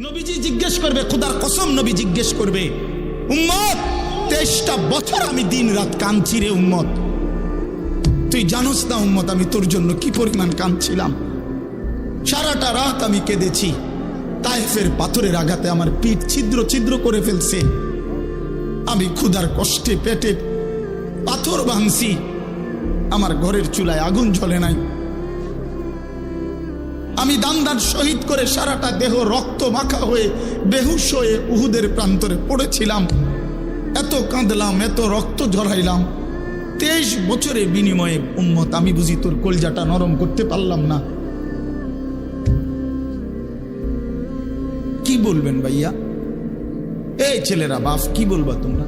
নবীজি জিজ্ঞেস করবে, খোদার কসম নবী জিজ্ঞেস করবে, উম্মত 23টা বছর আমি দিন রাত কাঁদছি রে উম্মত, তুই জানোস না উম্মত আমি তোর জন্য কি পরিমাণ কাঁদছিলাম। সারাটা রাত আমি কেঁদেছি, তায়েফের পাথরের আঘাতে আমার পিঠ ছিদ্র ছিদ্র করে ফেলছে, আমি ক্ষুধার কষ্টে পেটে পাথর ভাঙছি, আমার ঘরের চুলায় আগুন জ্বলে নাই, আমি দান্দার শহীদ করে সারাটা দেহ রক্ত মাখা হয়ে বেহুশ হয়ে উহুদের প্রান্তরে পড়েছিলাম, এত কাঁদলাম, এত রক্ত ঝরাইলাম, 23 বছরের বিনিময়ে উম্মত আমি বুঝি তোর কলজাটা নরম করতে পারলাম না। কি বলবেন ভাইয়া? এই ছেলেরা বাপ কি বলবা তোমরা?